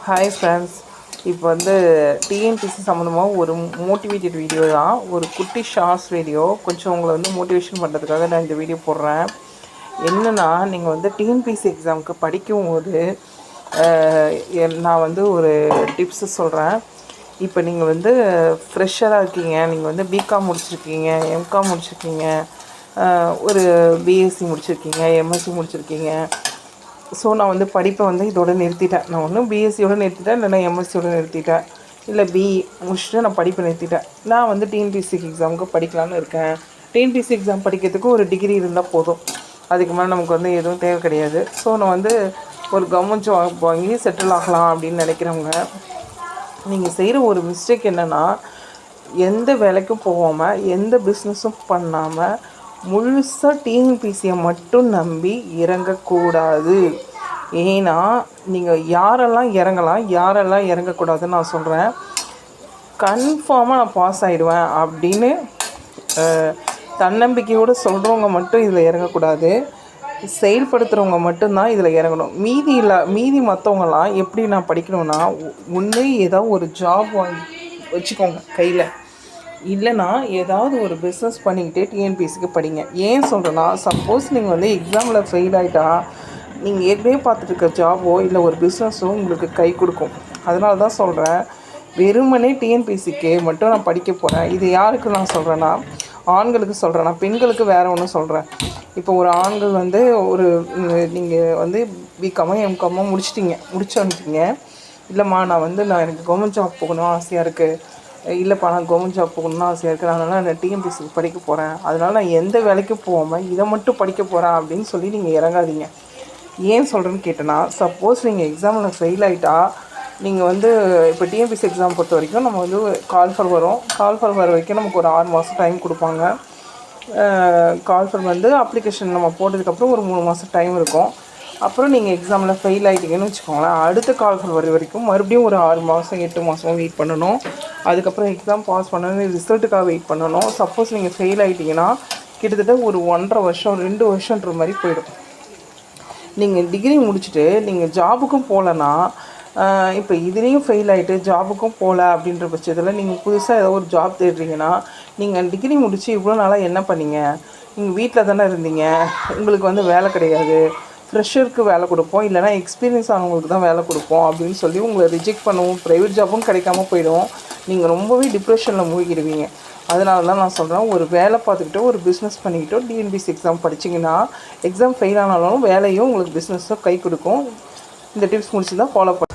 Hi friends. இப்போ வந்து TNPSC சம்மந்தமாக ஒரு மோட்டிவேட்டட் வீடியோ தான், ஒரு குட்டி ஷார்ட்ஸ் வீடியோ. கொஞ்சம் உங்களை வந்து மோட்டிவேஷன் பண்ணுறதுக்காக நான் இந்த வீடியோ போடுறேன். என்னென்னா, நீங்கள் வந்து டிஎன்பிசி எக்ஸாமுக்கு படிக்கும்போது நான் வந்து ஒரு டிப்ஸு சொல்கிறேன். இப்போ நீங்கள் வந்து ஃப்ரெஷராக இருக்கீங்க, நீங்கள் வந்து பிகாம் முடிச்சிருக்கீங்க, எம்காம் முடிச்சிருக்கீங்க, ஒரு பிஎஸ்சி முடிச்சிருக்கீங்க, எம்எஸ்சி முடிச்சிருக்கீங்க. ஸோ நான் வந்து படிப்பை வந்து இதோட நிறுத்திட்டேன். நான் ஒன்றும் பிஎஸ்சியோடு நிறுத்திட்டேன், இல்லைனா எம்எஸ்சியோடு நிறுத்திட்டேன், இல்லை பிஇ முடிச்சுட்டு நான் படிப்பை நிறுத்திட்டேன். நான் வந்து டிஎன்பிசி எக்ஸாமுக்கு படிக்கலான்னு இருக்கேன். டிஎன்பிசி எக்ஸாம் படிக்கிறதுக்கு ஒரு டிகிரி இருந்தால் போதும், அதுக்கு மேலே நமக்கு வந்து எதுவும் தேவை கிடையாது. ஸோ நான் வந்து ஒரு கவர்மெண்ட் ஜாப் வாங்கி செட்டில் ஆகலாம் அப்படின்னு நினைக்கிறவங்க, நீங்கள் செய்கிற ஒரு மிஸ்டேக் என்னென்னா, எந்த வேலைக்கும் போகாமல் எந்த பிஸ்னஸும் பண்ணாமல் முழுசாக டிஎன்பிசியை மட்டும் நம்பி இறங்கக்கூடாது. ஏன்னா நீங்கள் யாரெல்லாம் இறங்கலாம், யாரெல்லாம் இறங்கக்கூடாதுன்னு நான் சொல்கிறேன். கன்ஃபார்மாக நான் பாஸ் ஆகிடுவேன் அப்படின்னு தன்னம்பிக்கையோடு சொல்கிறவங்க மட்டும் இதில் இறங்கக்கூடாது. செயல்படுத்துகிறவங்க மட்டும்தான் இதில் இறங்கணும். மீதி மற்றவங்களாம் எப்படி நான் படிக்கணும்னா, ஒன்று ஏதாவது ஒரு ஜாப் வாங்கி வச்சுக்கோங்க கையில், இல்லைனா ஏதாவது ஒரு பிஸ்னஸ் பண்ணிக்கிட்டே டிஎன்பிசிக்கு படிங்க. ஏன் சொல்கிறேன்னா, சப்போஸ் நீங்கள் வந்து எக்ஸாமில் ஃபெயில் ஆகிட்டா நீங்கள் ஏற்கனவே பார்த்துட்டு ஜாபோ இல்லை ஒரு பிஸ்னஸோ உங்களுக்கு கை கொடுக்கும். அதனால தான் சொல்கிறேன், வெறுமனே டிஎன்பிசிக்கு மட்டும் நான் படிக்க போகிறேன். இது யாருக்கு நான் சொல்கிறேன்னா, ஆண்களுக்கு சொல்கிறேன்னா, பெண்களுக்கு வேறு ஒன்று சொல்கிறேன். இப்போ ஒரு ஆண்கள் வந்து ஒரு நீங்கள் வந்து பிகாமோ எம்காமோ முடிச்சுட்டீங்க, இல்லைம்மா நான் எனக்கு கவர்மெண்ட் ஜாப் போகணும் ஆசையாக இருக்குது, இல்லைப்பா நான் கவர்மெண்ட் ஜாப் போகணும்னு ஆசையாக இருக்குது, அதனால் நான் டிஎன்பிசிக்கு படிக்க போகிறேன், அதனால் நான் எந்த வேலைக்கும் போகாமல் இதை மட்டும் படிக்க போகிறேன் அப்படின்னு சொல்லி நீங்கள் இறங்காதீங்க. ஏன் சொல்கிறேன்னு கேட்டேன்னா, சப்போஸ் நீங்கள் எக்ஸாமில் ஃபெயில் ஆகிட்டா, நீங்கள் வந்து இப்போ டிஎன்பிசி எக்ஸாம் பொறுத்த வரைக்கும் நம்ம வந்து கால்ஃபர் வர வரைக்கும் நமக்கு ஒரு 6 மாதம் டைம் கொடுப்பாங்க. கால்ஃபர் வந்து அப்ளிகேஷன் நம்ம போட்டதுக்கப்புறம் ஒரு 3 மாதம் டைம் இருக்கும். அப்புறம் நீங்கள் எக்ஸாமில் ஃபெயில் ஆகிட்டீங்கன்னு வச்சுக்கோங்களேன், அடுத்த கால்ஃபர் வர வரைக்கும் மறுபடியும் ஒரு 6 மாதம் 8 மாதம் வெயிட் பண்ணணும். அதுக்கப்புறம் எக்ஸாம் பாஸ் பண்ணணும், ரிசல்ட்டுக்காக வெயிட் பண்ணணும். சப்போஸ் நீங்கள் ஃபெயில் ஆகிட்டிங்கன்னா கிட்டத்தட்ட ஒரு 1.5 வருஷம் 2 வருஷன்ற மாதிரி போயிடும். நீங்கள் டிகிரி முடிச்சுட்டு நீங்கள் ஜாபுக்கும் போகலன்னா, இப்போ இதுலேயும் ஃபெயில் ஆகிட்டு ஜாபுக்கும் போகல அப்படின்ற பட்சத்தில் நீங்கள் புதுசாக ஏதோ ஒரு ஜாப் தேடுறீங்கன்னா, நீங்கள் டிகிரி முடித்து இவ்வளோ நாளாக என்ன பண்ணீங்க? நீங்கள் வீட்டில் தானே இருந்தீங்க, உங்களுக்கு வந்து வேலை கிடையாது, ஃப்ரெஷருக்கு வேலை கொடுப்போம், இல்லைனா எக்ஸ்பீரியன்ஸ் ஆனவங்களுக்கு தான் வேலை கொடுப்போம் அப்படின்னு சொல்லி உங்களை ரிஜெக்ட் பண்ணுவோம். ப்ரைவேட் ஜாப்பும் கிடைக்காம போயிடும். நீங்கள் ரொம்பவே டிப்ரெஷனில் மூழ்கிடுவீங்க. அதனால தான் நான் சொல்கிறேன், ஒரு வேலை பார்த்துக்கிட்டோ ஒரு பிஸ்னஸ் பண்ணிக்கிட்டோ டிஎன்பிசி எக்ஸாம் படிச்சிங்கன்னா, எக்ஸாம் ஃபெயில் ஆனாலும் வேலையும் உங்களுக்கு பிஸ்னஸும் கை கொடுக்கும். இந்த டிப்ஸ் முடிச்சு தான் ஃபாலோ பண்ணி